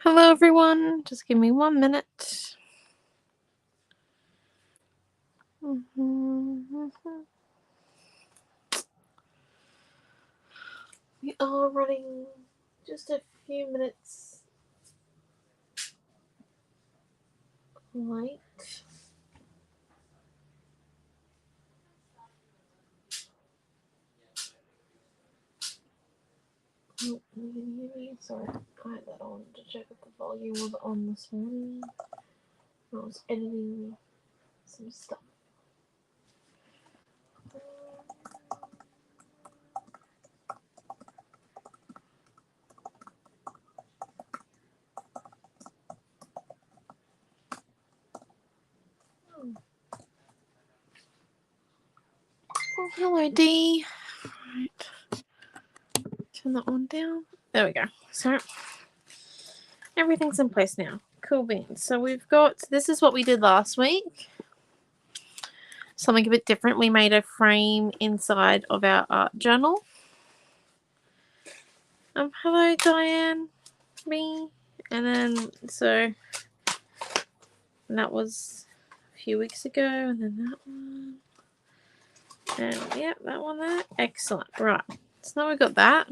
Hello everyone, just give me 1 minute. We are running just a few minutes late. Oh, can you hear me? Sorry, I had that on to check if the volume was on this morning. I was editing some stuff. Oh, hello Dee. Right. Turn that one down. There we go. So everything's in place now. Cool beans. So we've got, this is what we did last week. Something a bit different. We made a frame inside of our art journal. Hello Diane, me, and then so that was a few weeks ago, and then that one, and yeah, that one there. Excellent. Right. So now we got that.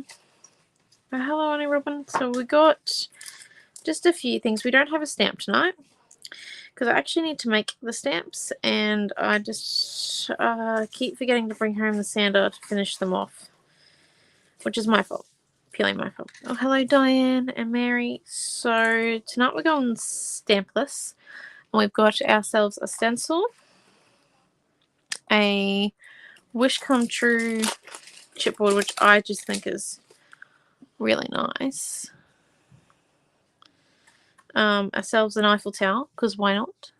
Hello, Annie Robin. So we got just a few things. We don't have a stamp tonight because I actually need to make the stamps, and I just keep forgetting to bring home the sander to finish them off, which is my fault. Purely my fault. Oh, hello, Diane and Mary. So tonight we're going stampless, and we've got ourselves a stencil, a wish come true chipboard, which I just think is really nice. Ourselves an Eiffel Tower, because why not?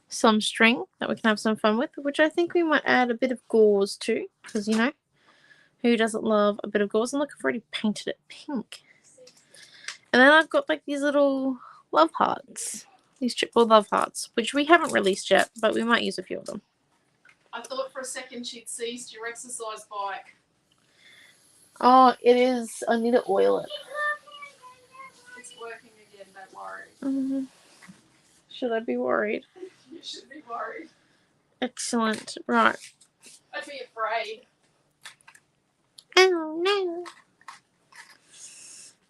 Some string that we can have some fun with, which I think we might add a bit of gauze to, because you know, who doesn't love a bit of gauze? And look, I've already painted it pink. And then I've got like these little love hearts, these chipboard love hearts, which we haven't released yet, but we might use a few of them. I thought for a second she'd seized your exercise bike. Oh, it is. I need to oil it. It's working again, don't worry. Mm-hmm. Should I be worried? You should be worried. Excellent. Right. I'd be afraid. Oh, no.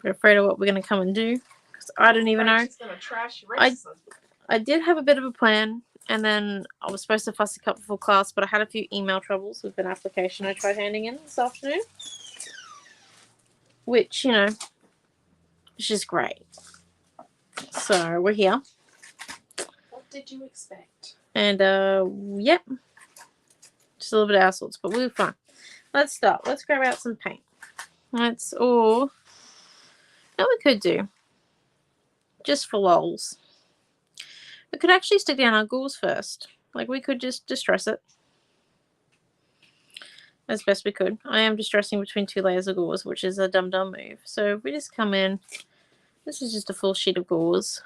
We're afraid of what we're going to come and do, because I don't even know. She's going to trash your exercise. I did have a bit of a plan, and then I was supposed to fussy cut before class, but I had a few email troubles with an application I tried handing in this afternoon, which, you know, is just great. So we're here. What did you expect? And, yep. Just a little bit of our sorts, but we're fine. Let's start. Let's grab out some paint. Let's, or, what we could do, just for lols, we could actually stick down our gauze first. Like, we could just distress it as best we could. I am distressing between 2 layers of gauze, which is a dumb move. So if we just come in, this is just a full sheet of gauze.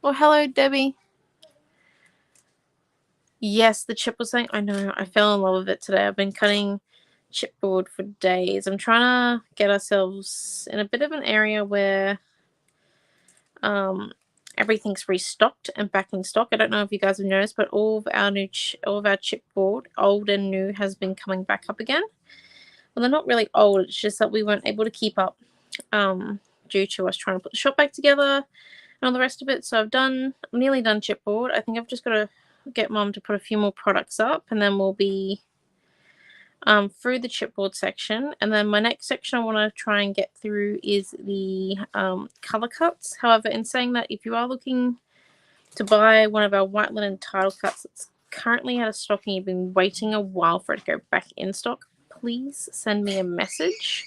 Oh, hello, Debbie. Yes, the chip was saying, I know, I fell in love with it today. I've been cutting chipboard for days. I'm trying to get ourselves in a bit of an area where everything's restocked and back in stock. I don't know if you guys have noticed, but all of our chipboard, old and new, has been coming back up again. Well, they're not really old. It's just that we weren't able to keep up due to us trying to put the shop back together and all the rest of it. So I'm nearly done chipboard. I think I've just got to get Mum to put a few more products up, and then we'll be through the chipboard section. And then my next section I want to try and get through is the color cuts. However, in saying that, if you are looking to buy one of our white linen title cuts that's currently out of stock and you've been waiting a while for it to go back in stock, please send me a message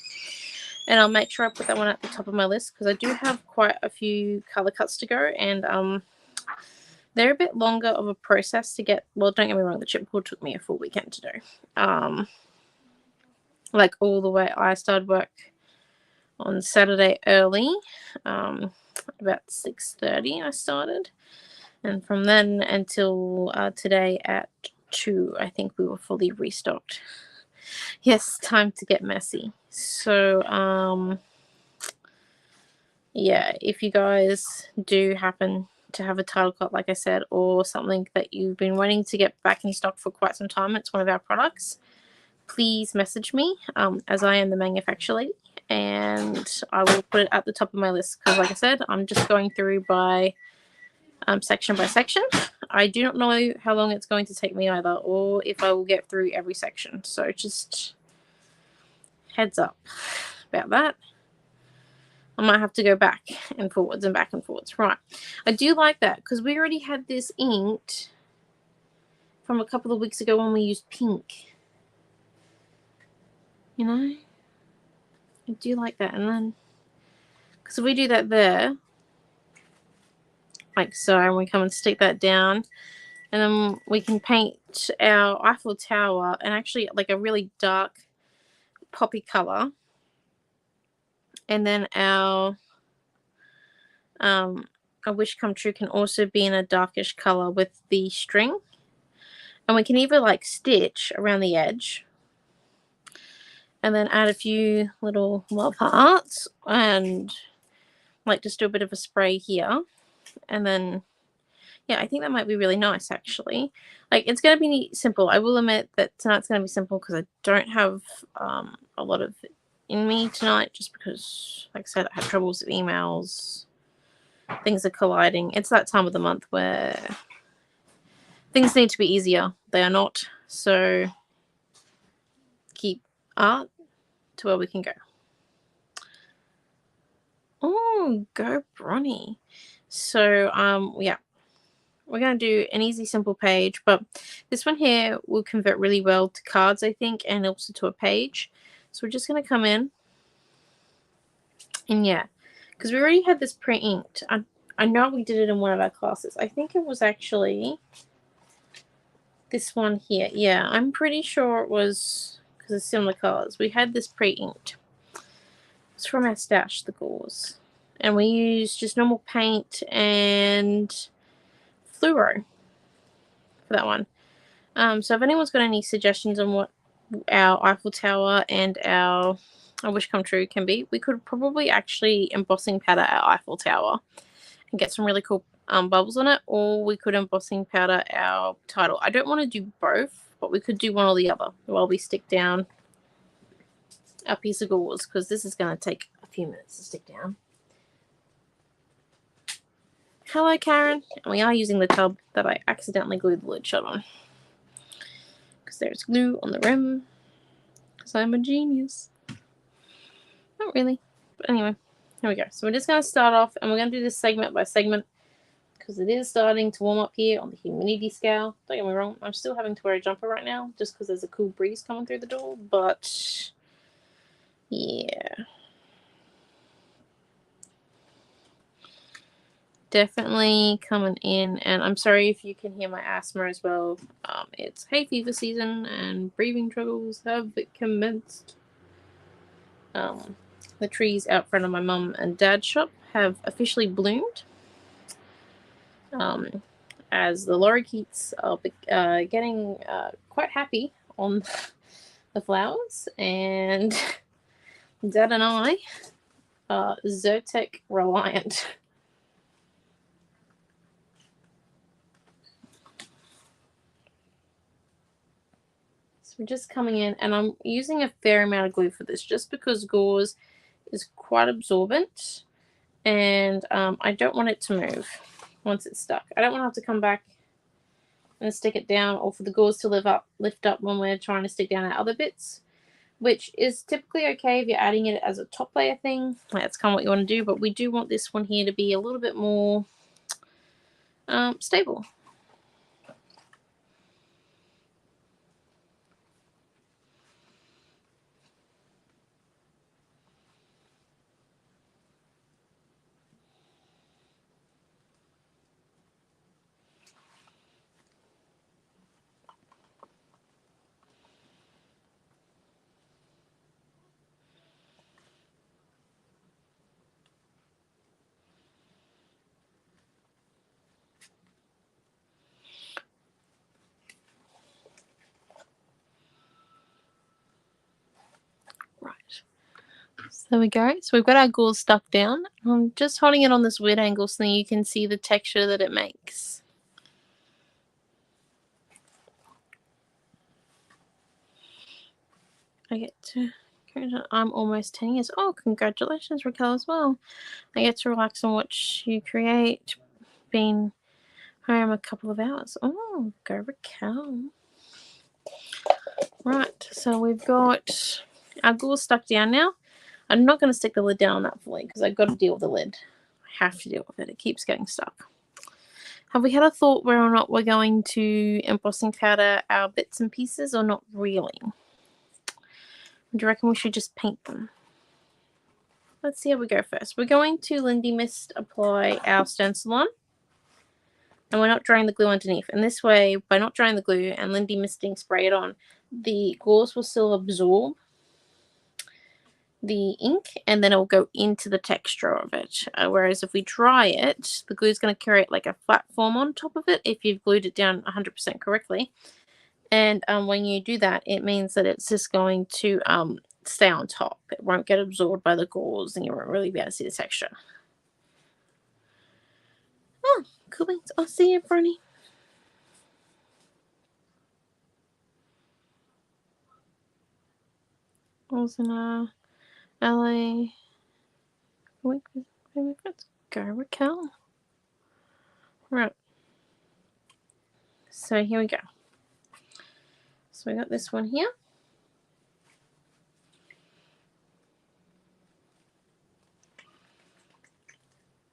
and I'll make sure I put that one at the top of my list, because I do have quite a few color cuts to go, and they're a bit longer of a process to get. Well, don't get me wrong, the chipboard took me a full weekend to do. Like all the way, I started work on Saturday early, about 6:30 I started, and from then until today at 2, I think we were fully restocked. Yes, time to get messy. So yeah, if you guys do happen to have a title cut, like I said, or something that you've been wanting to get back in stock for quite some time, it's one of our products, please message me, as I am the manufacturer lady, and I will put it at the top of my list, because like I said, I'm just going through by section by section. I do not know how long it's going to take me either, or if I will get through every section, so just heads up about that. I might have to go back and forwards and back and forwards. Right. I do like that because we already had this inked from a couple of weeks ago when we used pink. You know? I do like that. And then, because if we do that there, like so, and we come and stick that down, and then we can paint our Eiffel Tower and actually like a really dark poppy color. And then our A Wish Come True can also be in a darkish color with the string. And we can either like stitch around the edge and then add a few little love hearts and like just do a bit of a spray here. And then, yeah, I think that might be really nice actually. Like it's going to be simple. I will admit that tonight's going to be simple because I don't have a lot of in me tonight, just because, like I said, I had troubles with emails. Things are colliding. It's that time of the month where things need to be easier. They are not. So keep art to where we can go. Oh, go Bronny. So, yeah, we're going to do an easy, simple page, but this one here will convert really well to cards, I think, and also to a page. So we're just going to come in, and yeah, because we already had this pre-inked. I know we did it in one of our classes. I think it was actually this one here. Yeah, I'm pretty sure it was, because it's similar colors. We had this pre-inked. It's from our stash, the gauze. And we used just normal paint and fluoro for that one. So if anyone's got any suggestions on what our Eiffel Tower and our A Wish Come True can be, we could probably actually embossing powder our Eiffel Tower and get some really cool bubbles on it, or we could embossing powder our title. I don't want to do both, but we could do one or the other while we stick down our piece of gauze, because this is going to take a few minutes to stick down. Hello, Karen. And we are using the tub that I accidentally glued the lid shut on, because there's glue on the rim, because I'm a genius. Not really, but anyway, here we go. So we're just going to start off, and we're going to do this segment by segment, because it is starting to warm up here on the humidity scale. Don't get me wrong, I'm still having to wear a jumper right now, just because there's a cool breeze coming through the door, but yeah. Definitely coming in, and I'm sorry if you can hear my asthma as well. It's hay fever season and breathing troubles have commenced. The trees out front of my mum and dad's shop have officially bloomed, as the lorikeets are getting quite happy on the flowers, and Dad and I are Zyrtec reliant. So we're just coming in, and I'm using a fair amount of glue for this, just because gauze is quite absorbent, and I don't want it to move once it's stuck. I don't want to have to come back and stick it down, or for the gauze to lift up when we're trying to stick down our other bits, which is typically okay if you're adding it as a top layer thing. That's kind of what you want to do, but we do want this one here to be a little bit more stable. There we go. So we've got our gauze stuck down. I'm just holding it on this weird angle so you can see the texture that it makes. I get to... I'm almost 10 years. Oh, congratulations, Raquel, as well. I get to relax and watch you create. Been home a couple of hours. Oh, go Raquel. Right, so we've got our gauze stuck down now. I'm not going to stick the lid down on that fully because I've got to deal with the lid. I have to deal with it. It keeps getting stuck. Have we had a thought whether or not we're going to embossing powder our bits and pieces or not really? Do you reckon we should just paint them? Let's see how we go first. We're going to Lindy Mist apply our stencil on. And we're not drying the glue underneath. And this way, by not drying the glue and Lindy Misting spray it on, the gauze will still absorb the ink and then it will go into the texture of it. Whereas if we dry it, the glue is going to create like a flat form on top of it if you've glued it down 100% correctly. And when you do that, it means that it's just going to stay on top. It won't get absorbed by the gauze and you won't really be able to see the texture. Oh, cool beans. I'll see you, Brony. I was in LA. Let's go, Raquel. Right. So here we go. So we got this one here.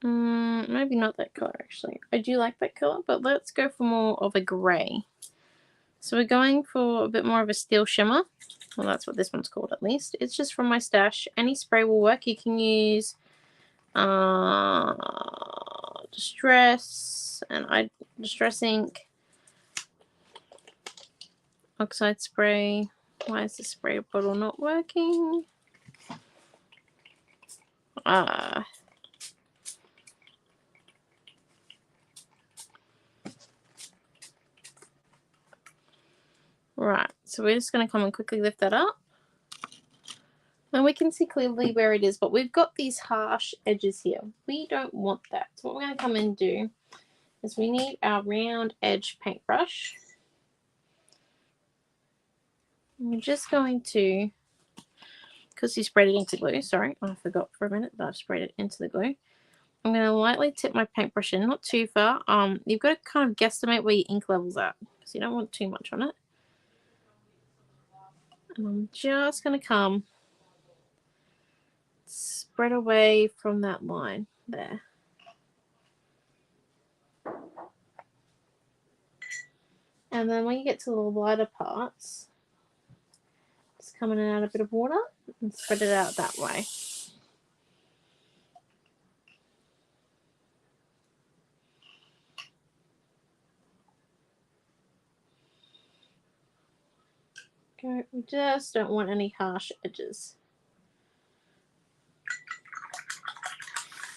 Maybe not that color actually. I do like that color, but let's go for more of a grey. So we're going for a bit more of a steel shimmer. Well, that's what this one's called at least. It's just from my stash. Any spray will work. You can use Distress and Distress ink, oxide spray. Why is the spray bottle not working? Right, so we're just going to come and quickly lift that up. And we can see clearly where it is, but we've got these harsh edges here. We don't want that. So what we're going to come and do is we need our round edge paintbrush. And we're just going to, because you sprayed it into glue, sorry, I forgot for a minute that I've sprayed it into the glue. I'm going to lightly tip my paintbrush in, not too far. You've got to kind of guesstimate where your ink level's at, because you don't want too much on it. And I'm just going to come spread away from that line there. And then when you get to the lighter parts, just come in and add a bit of water and spread it out that way. Okay, we just don't want any harsh edges.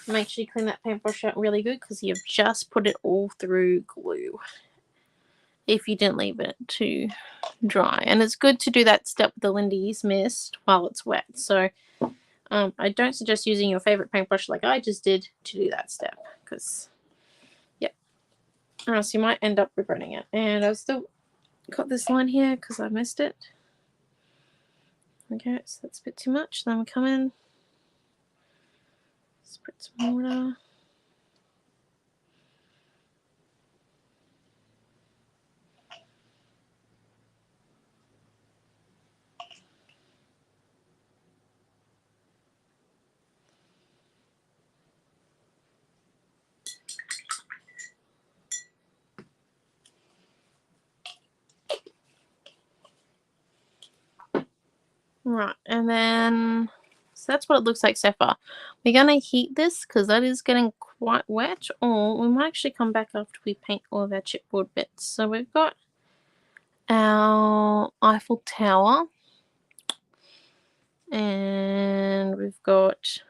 Make sure you clean that paintbrush out really good because you've just put it all through glue if you didn't leave it to dry. And it's good to do that step with the Lindy's Mist while it's wet. So I don't suggest using your favorite paintbrush like I just did to do that step because, yeah, or else you might end up regretting it. And I've still got this line here because I missed it. Okay, so that's a bit too much. Then we come in, spread some water. Right, and then, so that's what it looks like so far. We're going to heat this because that is getting quite wet, or we might actually come back after we paint all of our chipboard bits. So we've got our Eiffel Tower, and we've got,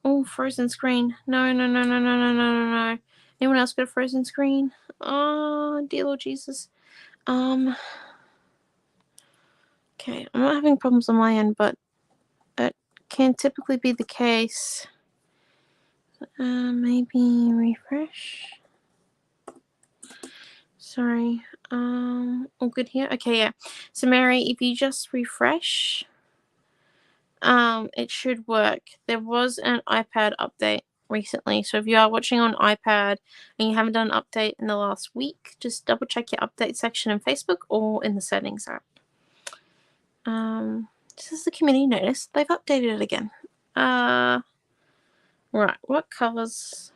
oh, frozen screen. No. Anyone else got a frozen screen? Oh, dear Lord Jesus. Okay, I'm not having problems on my end, but it can typically be the case. Maybe refresh. Sorry. All good here? Okay, yeah. So Mary, if you just refresh, it should work. There was an iPad update recently, so if you are watching on iPad and you haven't done an update in the last week, just double check your update section in Facebook or in the settings app. This is the community notice. They've updated it again. Right, what colors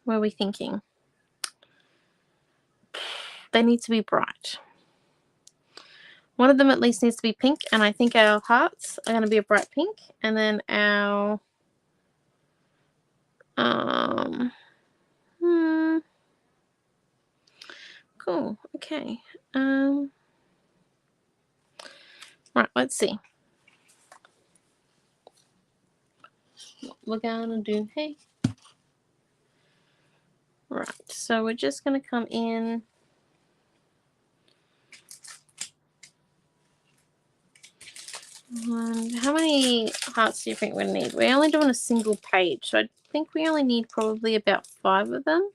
were we thinking? They need to be bright. One of them at least needs to be pink, and I think our hearts are going to be a bright pink, and then our cool. Okay. Right, let's see what we're gonna do. Hey. Right, so we're just gonna come in. How many hearts do you think we need? We're only doing a single page, so I think we only need probably about 5 of them.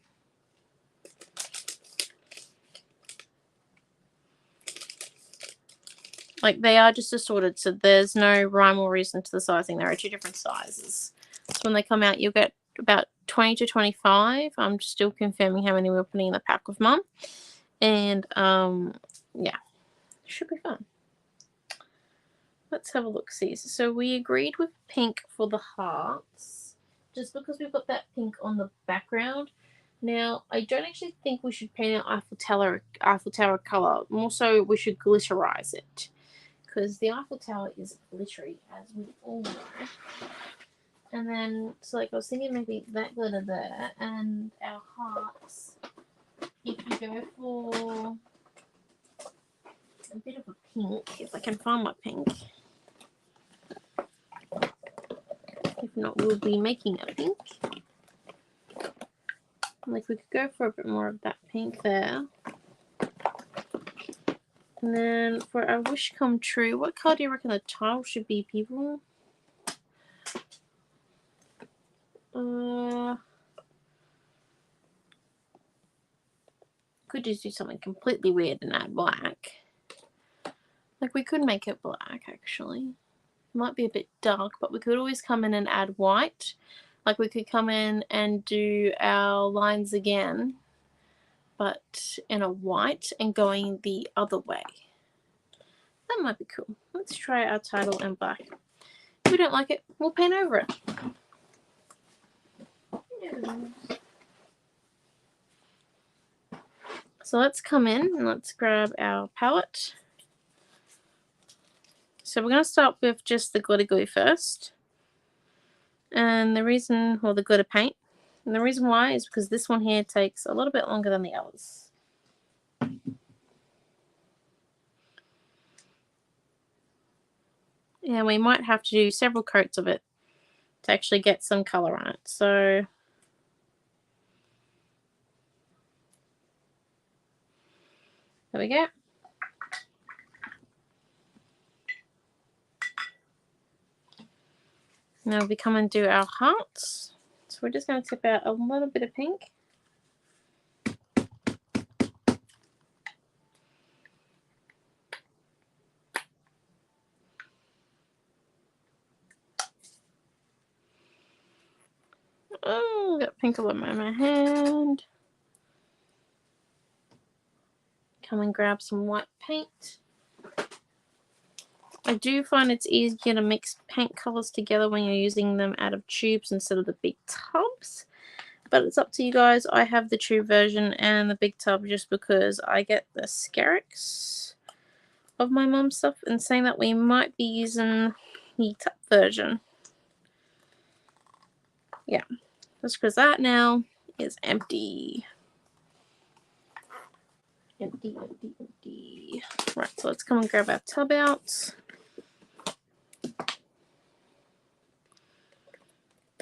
Like, they are just assorted, so there's no rhyme or reason to the sizing. There are 2 different sizes. So when they come out, you'll get about 20 to 25. I'm still confirming how many we're putting in the pack with Mum. And, yeah, should be fun. Let's have a look, see. So we agreed with pink for the hearts, just because we've got that pink on the background. Now, I don't actually think we should paint our Eiffel Tower colour. More so, we should glitterize it, because the Eiffel Tower is glittery, as we all know. And then, so like I was thinking maybe that glitter there, and our hearts, if you go for a bit of a pink, if I can find my pink. If not, we'll be making a pink. Like, we could go for a bit more of that pink there. And then for our wish come true, what colour do you reckon the tile should be, people? Could just do something completely weird and add black. Like, we could make it black, actually. Might be a bit dark, but we could always come in and add white. Like, we could come in and do our lines again, but in a white and going the other way. That might be cool. Let's try our title in black. If we don't like it, we'll paint over it. So let's come in and let's grab our palette. So we're going to start with just the glitter glue first. And the reason, well, the glitter paint. And the reason why is because this one here takes a little bit longer than the others. And we might have to do several coats of it to actually get some color on it. So there we go. Now we come and do our hearts. So we're just going to tip out a little bit of pink. Oh, got pink all over my hand. Come and grab some white paint. I do find it's easier to mix paint colors together when you're using them out of tubes instead of the big tubs. But it's up to you guys. I have the tube version and the big tub just because I get the scarix of my mum's stuff, and saying that we might be using the tub version. Yeah, just because that now is empty. Empty, empty, empty. Right, so let's come and grab our tub out.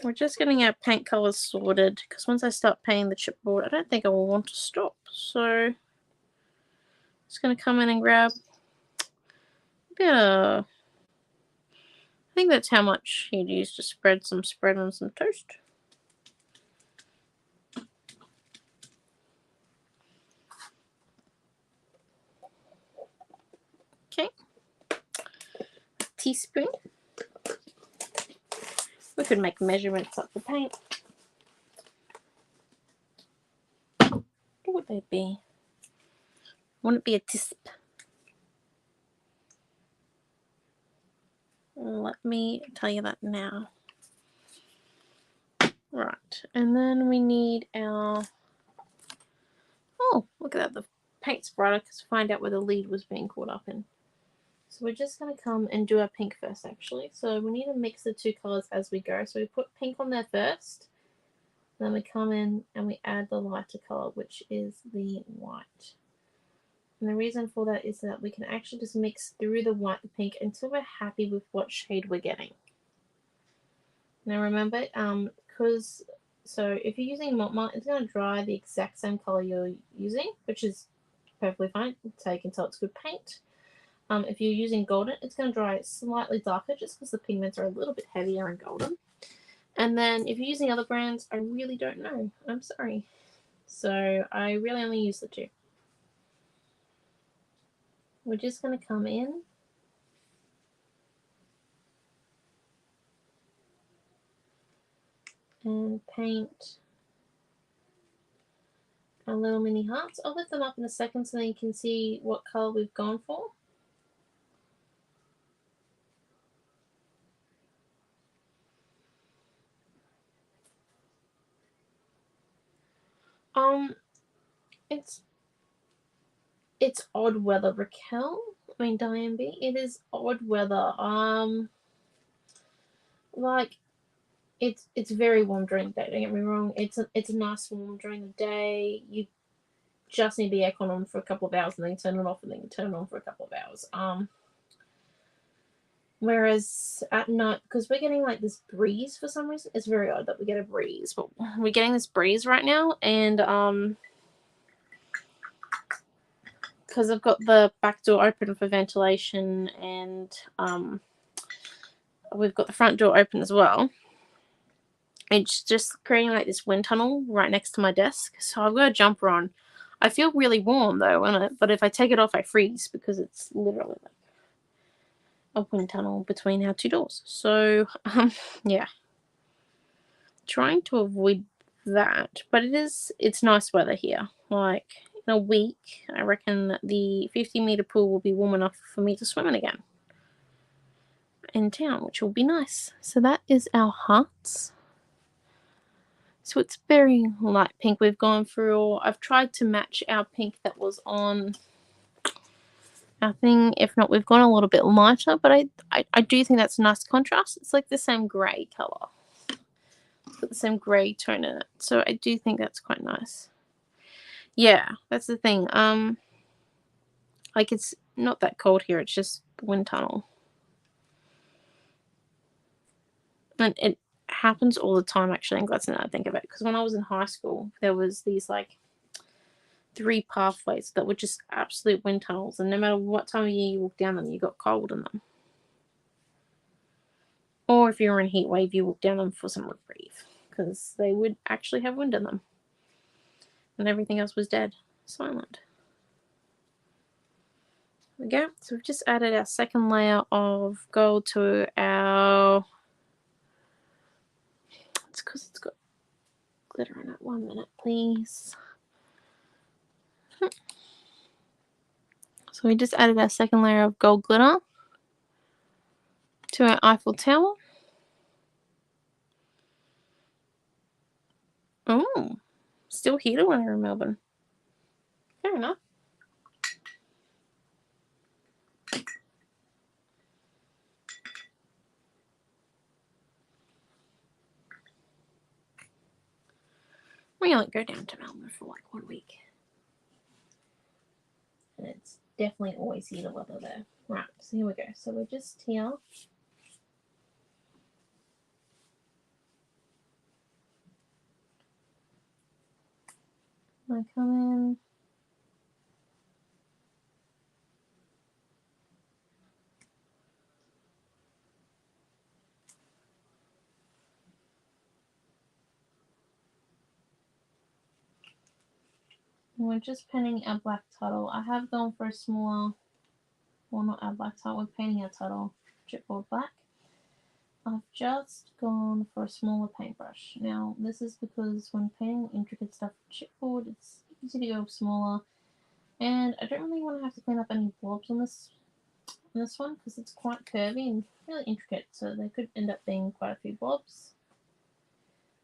We're just getting our paint colors sorted, because once I start painting the chipboard, I don't think I will want to stop. So, just going to come in and grab a bit of I think that's how much you'd use to spread some spread on some toast. Okay. A teaspoon. We could make measurements up the paint. What would they be? Wouldn't it be a teasp? Let me tell you that now. Right, and then we need our... Oh, look at that. The paint's brighter because find out where the lead was being caught up in. So we're just going to come and do our pink first, actually. So we need to mix the two colours as we go. So we put pink on there first. Then we come in and we add the lighter colour, which is the white. And the reason for that is that we can actually just mix through the white and pink until we're happy with what shade we're getting. Now remember, so if you're using Mont, it's going to dry the exact same colour you're using, which is perfectly fine. So you can tell it's good paint. If you're using golden, it's going to dry slightly darker just because the pigments are a little bit heavier in golden. And then if you're using other brands, I really don't know. I'm sorry. So I really only use the two. We're just going to come in and paint our little mini hearts. I'll lift them up in a second so then you can see what colour we've gone for. It's odd weather, Raquel. I mean, Diane B. It is odd weather. Like it's very warm during the day. Don't get me wrong. It's a nice warm during the day. You just need the aircon on for a couple of hours and then turn it off and then turn it on for a couple of hours. Whereas at night, because we're getting like this breeze for some reason, it's very odd that we get a breeze, but we're getting this breeze right now, and because I've got the back door open for ventilation and we've got the front door open as well. It's just creating like this wind tunnel right next to my desk. So I've got a jumper on. I feel really warm though, but if I take it off, I freeze because it's literally like a wind tunnel between our two doors. So, yeah. Trying to avoid that. But it's nice weather here. Like, in a week, I reckon the 50-meter pool will be warm enough for me to swim in again. In town, which will be nice. So that is our hearts. So it's very light pink. We've gone through, I've tried to match our pink that was on our thing. If not, we've gone a little bit lighter, but I do think that's a nice contrast. It's like the same grey colour. It's got the same grey tone in it. So I do think that's quite nice. Yeah, that's the thing. Like it's not that cold here, it's just wind tunnel. And it happens all the time, actually. I'm glad to now think of it. Because when I was in high school, there was these like 3 pathways that were just absolute wind tunnels. And no matter what time of year you walked down them, you got cold in them. Or if you were in a heat wave, you walked down them for some reprieve. Because they would actually have wind in them. And everything else was dead. Silent. There we go. So we've just added our second layer of gold to our... It's because it's got glitter in it. 1 minute, please. So we just added our second layer of gold glitter to our Eiffel Tower. Oh, still heated when we're in Melbourne. Fair enough. We only go down to Melbourne for like 1 week. And it's definitely always heated weather there. Right, so here we go. So we're just here. I come in. we're just painting our black turtle. I have gone for a smaller, well, not our black turtle, we're painting our turtle chipboard black. I've just gone for a smaller paintbrush. Now, this is because when painting intricate stuff with chipboard, it's easy to go smaller, and I don't really want to have to clean up any blobs on this one because it's quite curvy and really intricate, so there could end up being quite a few blobs.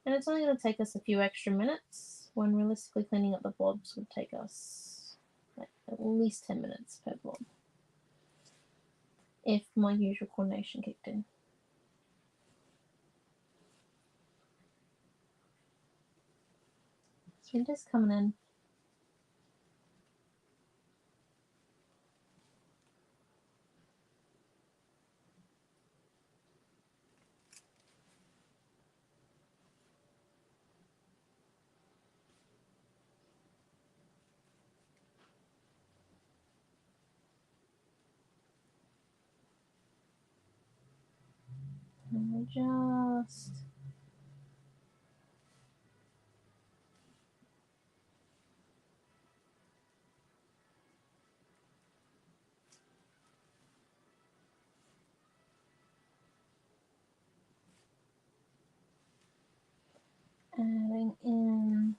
And it's only going to take us a few extra minutes, when realistically cleaning up the blobs would take us like at least 10 minutes per blob, if my usual coordination kicked in. So we're just coming in. And we're just adding in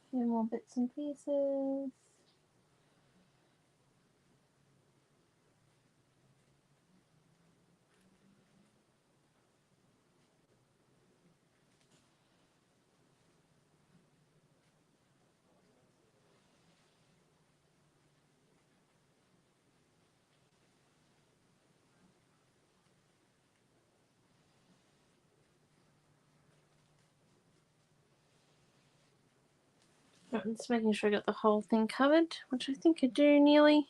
a few more bits and pieces. I'm just making sure I got the whole thing covered, which I think I do nearly.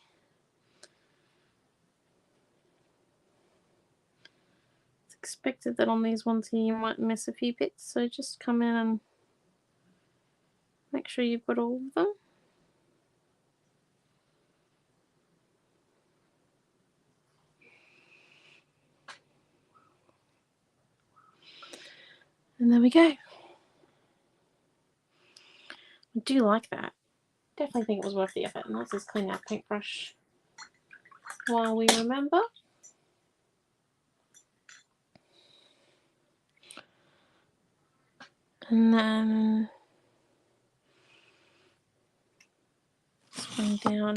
It's expected that on these ones here you might miss a few bits, so just come in and make sure you've got all of them. And there we go. I do like that. Definitely think it was worth the effort. And let's just clean our paintbrush while we remember. And then swing down.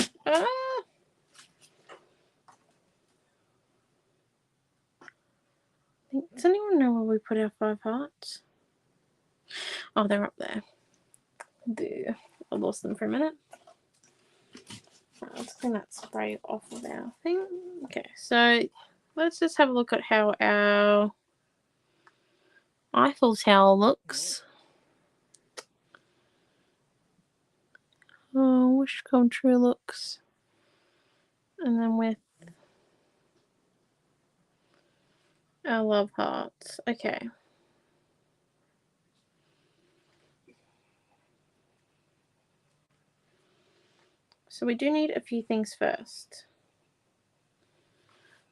Does anyone know where we put our 5 hearts? Oh, they're up there. I lost them for a minute. Right, let's clean that spray off of our thing. Okay, so let's just have a look at how our Eiffel Tower looks. Oh, wish come true looks. And then with our love hearts. Okay. So we do need a few things first.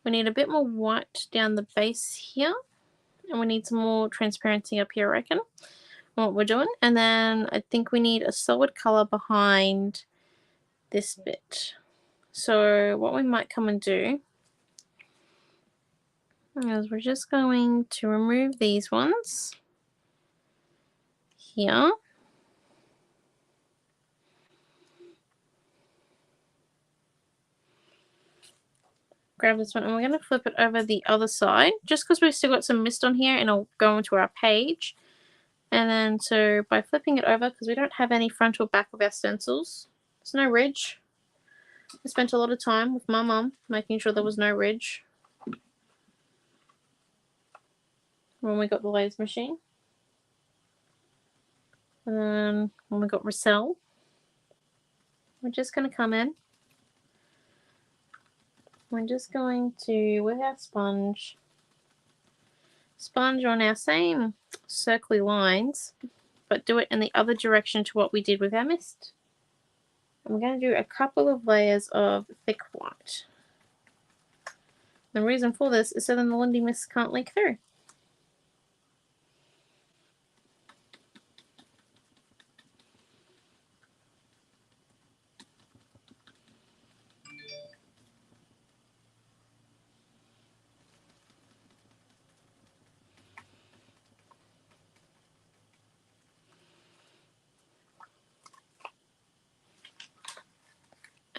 We need a bit more white down the base here. And we need some more transparency up here, I reckon, on what we're doing. And then I think we need a solid colour behind this bit. So what we might come and do is we're just going to remove these ones here. Grab this one and we're going to flip it over the other side just because we've still got some mist on here, and it'll go into our page. And then so by flipping it over, because we don't have any front or back of our stencils, there's no ridge. I spent a lot of time with my mum making sure there was no ridge when we got the lathe machine. And then when we got Risselle, we're just going to come in. We're just going to, with our sponge on our same circly lines, but do it in the other direction to what we did with our mist. And we're going to do a couple of layers of thick white. The reason for this is so then the Lindy mist can't leak through.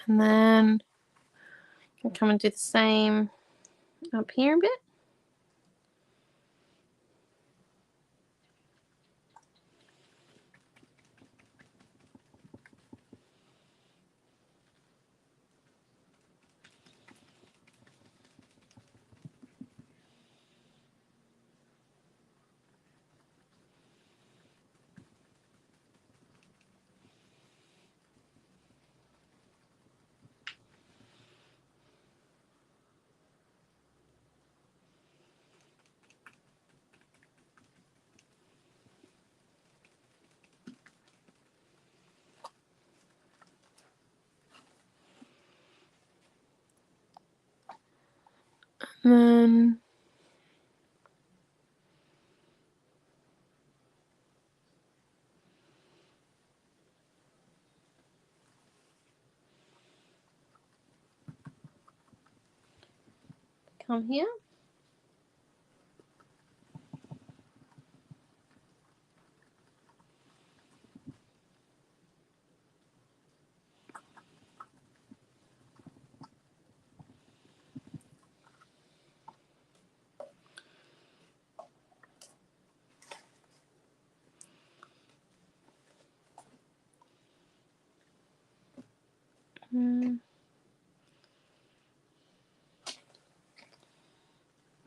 And then I'll come and do the same up here a bit. And then come here.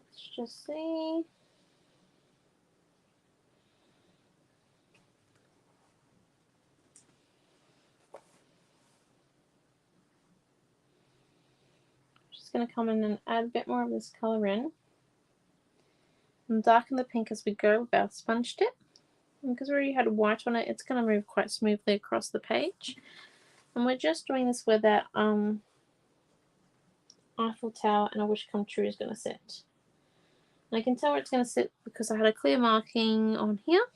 Let's just see. Just going to come in and add a bit more of this colour in. And darken the pink as we go with our sponge tip. And because we already had white on it, it's going to move quite smoothly across the page. And we're just doing this where that Eiffel Tower and a Wish Come True is going to sit. And I can tell where it's going to sit because I had a clear marking on here.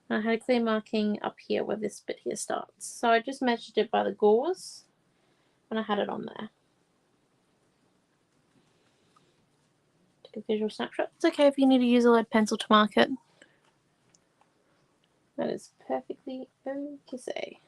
And I had a clear marking up here where this bit here starts. So I just measured it by the gauze and I had it on there. Take a visual snapshot. It's okay if you need to use a lead pencil to mark it. That is perfectly okay.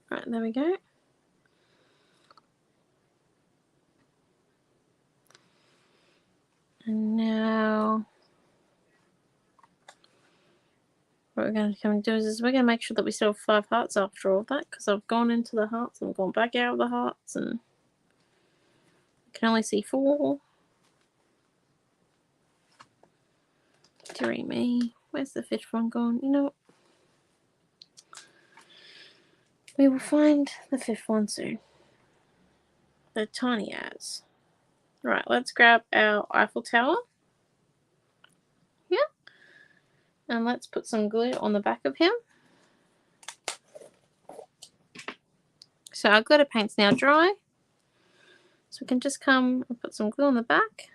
Right, there we go. And now what we're going to come and do is we're going to make sure that we still have 5 hearts after all that, because I've gone into the hearts and gone back out of the hearts and I can only see 4. Dearie me. Where's the 5th one gone? You know, we will find the 5th one soon. They're tiny as. Right, let's grab our Eiffel Tower. Here. And let's put some glue on the back of him. So our glitter paint's now dry. So we can just come and put some glue on the back.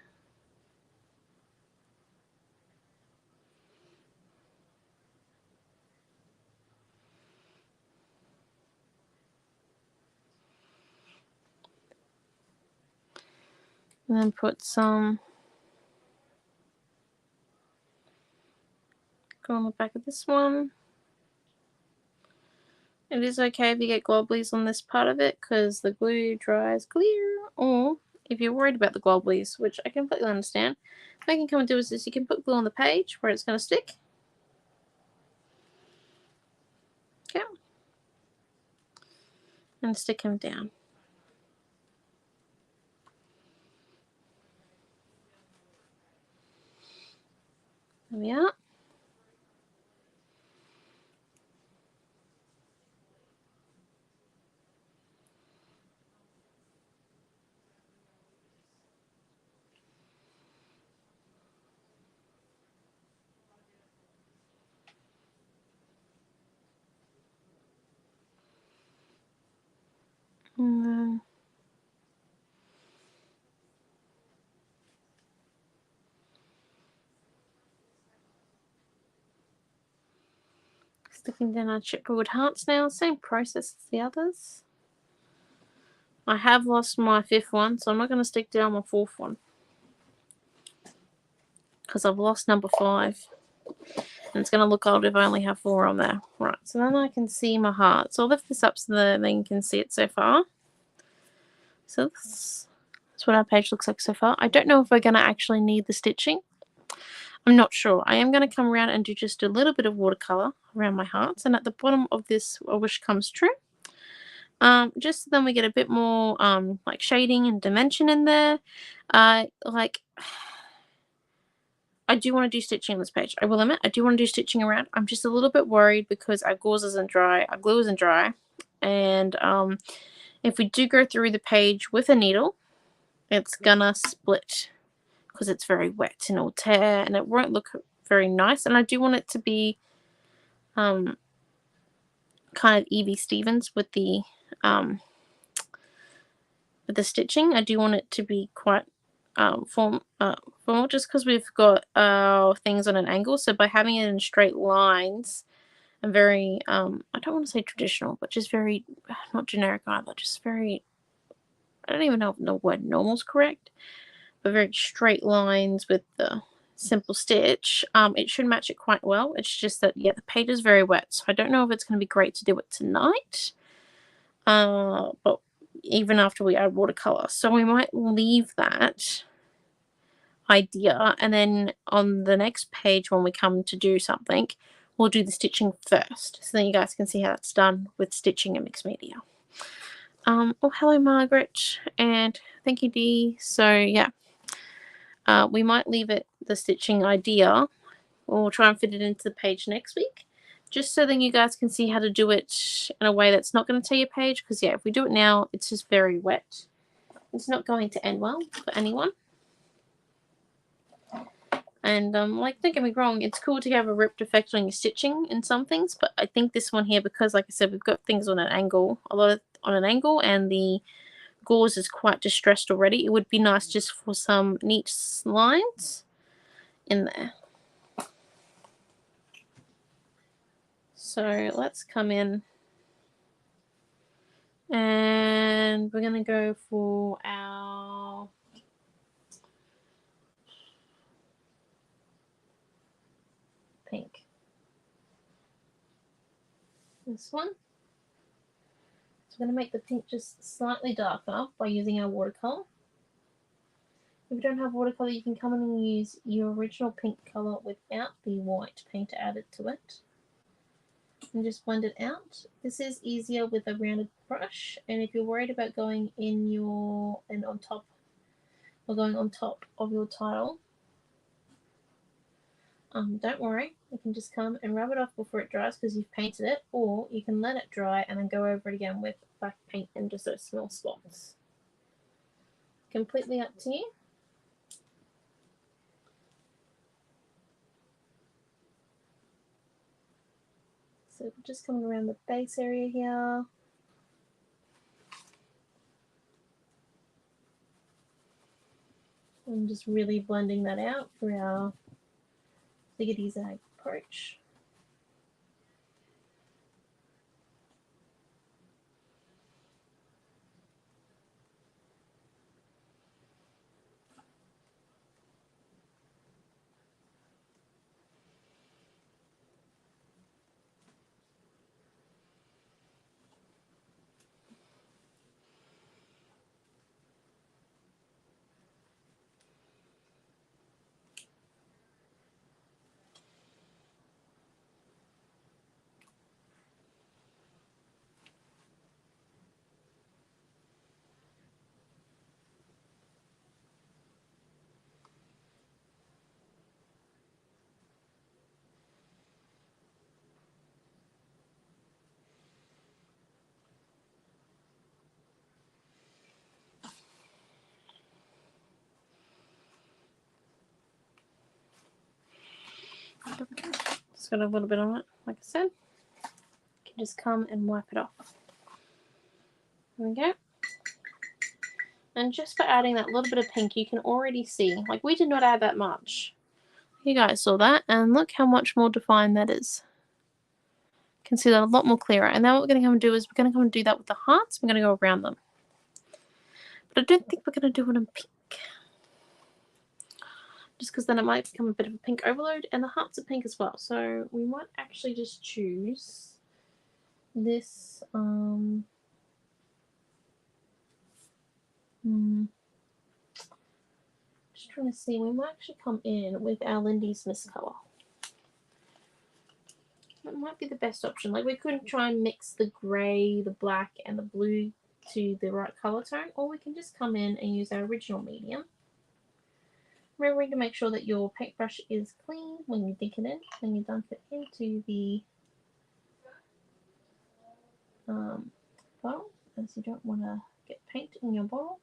And then put some glue on the back of this one. It is okay if you get globblies on this part of it because the glue dries clear. Or if you're worried about the globblies, which I completely understand, what you can come and do is this. You can put glue on the page where it's going to stick. Okay. And stick him down. There we are. Sticking down our chipboard hearts now. Same process as the others. I have lost my 5th one, so I'm not going to stick down my 4th one. Because I've lost number 5. And it's going to look old if I only have 4 on there. Right, so then I can see my heart. So I'll lift this up so that then you can see it so far. So that's what our page looks like so far. I don't know if we're going to actually need the stitching. I'm not sure. I am going to come around and do just a little bit of watercolor around my hearts. And at the bottom of this, a wish comes true. Just so then we get a bit more like shading and dimension in there. Like, I do want to do stitching on this page. I will admit, I do want to do stitching around. I'm just a little bit worried because our gauze isn't dry, our glue isn't dry. And if we do go through the page with a needle, it's gonna split because it's very wet and it'll tear and it won't look very nice. And I do want it to be kind of Evie Stevens with the stitching. I do want it to be quite formal, just because we've got things on an angle. So by having it in straight lines and very I don't want to say traditional, but just very not generic either, just very, I don't even know if the word normal is correct, but very straight lines with the simple stitch. It should match it quite well. It's just that, yeah, the page is very wet, so I don't know if it's going to be great to do it tonight, but even after we add watercolor, so we might leave that idea, and then on the next page when we come to do something, we'll do the stitching first, so then you guys can see how it's done with stitching and mixed media. Oh, hello Margaret, and thank you Dee. So yeah, we might leave it the stitching idea, or we'll try and fit it into the page next week, just so then you guys can see how to do it in a way that's not going to tear your page, because yeah, if we do it now, it's just very wet. It's not going to end well for anyone. And like, don't get me wrong, it's cool to have a ripped effect on your stitching in some things, but I think this one here, because like I said, we've got things on an angle, on an angle, and the gauze is quite distressed already, it would be nice just for some neat lines in there. So let's come in and we're going to go for our pink. This one. So we're going to make the pink just slightly darker by using our watercolor. If you don't have watercolor, you can come in and use your original pink color without the white paint added to it. And just blend it out. This is easier with a rounded brush, and if you're worried about going in your on top of your title, don't worry, you can just come and rub it off before it dries because you've painted it, or you can let it dry and then go over it again with black paint in just those small spots. Completely up to you. So just coming around the base area here. And just really blending that out for our ziggity zag approach. Just got a little bit on it, like I said. You can just come and wipe it off. There we go. And just for adding that little bit of pink, you can already see, like, we did not add that much. You guys saw that, and look how much more defined that is. can see that a lot more clearer. And then what we're going to come and do is we're going to come and do that with the hearts. We're going to go around them. But I don't think we're going to do it in pink. Just because then it might become a bit of a pink overload. And the hearts are pink as well. So we might actually just choose this. Just trying to see. We might actually come in with our Lindy's Mist colour. That might be the best option. Like, we could try and mix the grey, the black, and the blue to the right colour tone, or we can just come in and use our original medium. Remembering to make sure that your paintbrush is clean when you dink it in, when you dunk it into the bottle, as you don't want to get paint in your bottle.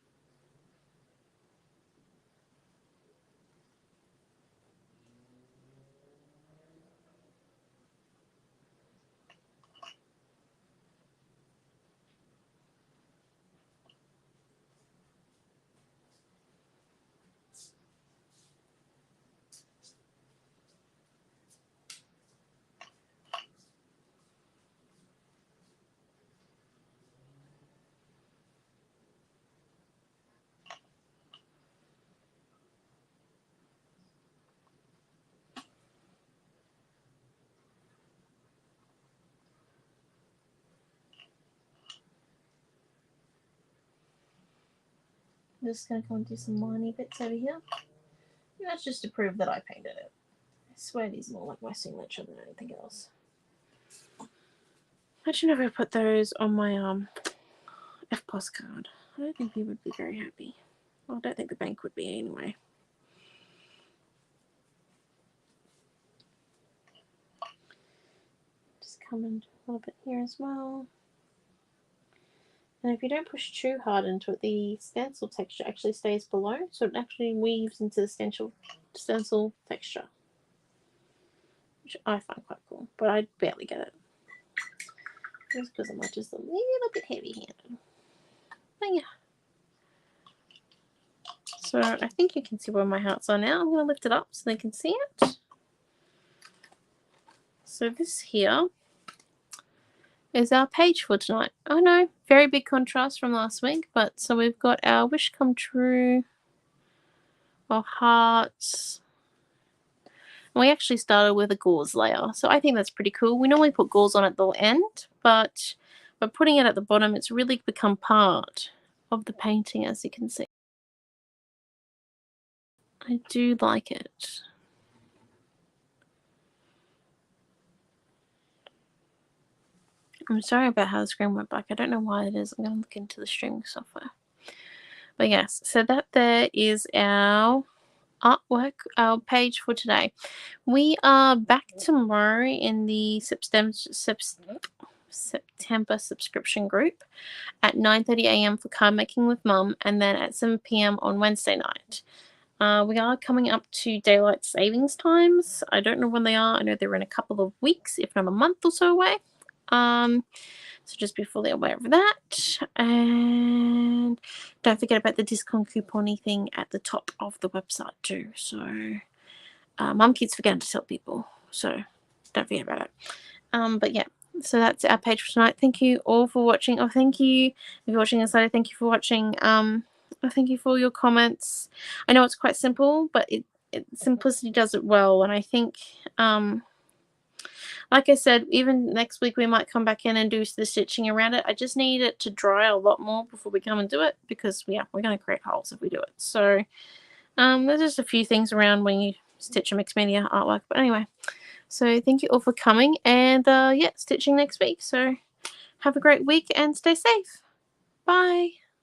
I'm just going to come and do some minor bits over here. And that's just to prove that I painted it. I swear these are more like my signature than anything else. Imagine if I put those on my FPOS card. I don't think people would be very happy. Well, I don't think the bank would be anyway. Just come in a little bit here as well. And if you don't push too hard into it, the stencil texture actually stays below, so it actually weaves into the stencil texture, which I find quite cool, but I barely get it. Just because I'm just a little bit heavy-handed. But yeah. So I think you can see where my hearts are now. I'm going to lift it up so they can see it. So this here is our page for tonight. I know, very big contrast from last week, but so we've got our wish come true, our hearts. And we actually started with a gauze layer, so I think that's pretty cool. We normally put gauze on at the end, but by putting it at the bottom, it's really become part of the painting, as you can see. I do like it. I'm sorry about how the screen went back. I don't know why it is. I'm going to look into the streaming software. But yes, so that there is our artwork, our page for today. We are back tomorrow in the September subscription group at 9:30 a.m. for card making with Mum, and then at 7 p.m. on Wednesday night. We are coming up to daylight savings times. I don't know when they are. I know they're in a couple of weeks, if not a month or so away. So just be fully aware of that. And don't forget about the discount coupon thing at the top of the website too. So Mum keeps forgetting to tell people, so don't forget about it. But yeah, so that's our page for tonight. Thank you all for watching. Oh, thank you if you're watching this later. Thank you for watching. Thank you for all your comments. I know it's quite simple, but simplicity does it well. And I think, like I said, even next week we might come back in and do the stitching around it. I just need it to dry a lot more before we come and do it, because yeah, we're going to create holes if we do it. So there's just a few things around when you stitch a mixed media artwork. But anyway, so thank you all for coming, and yeah, stitching next week. So have a great week and stay safe. Bye.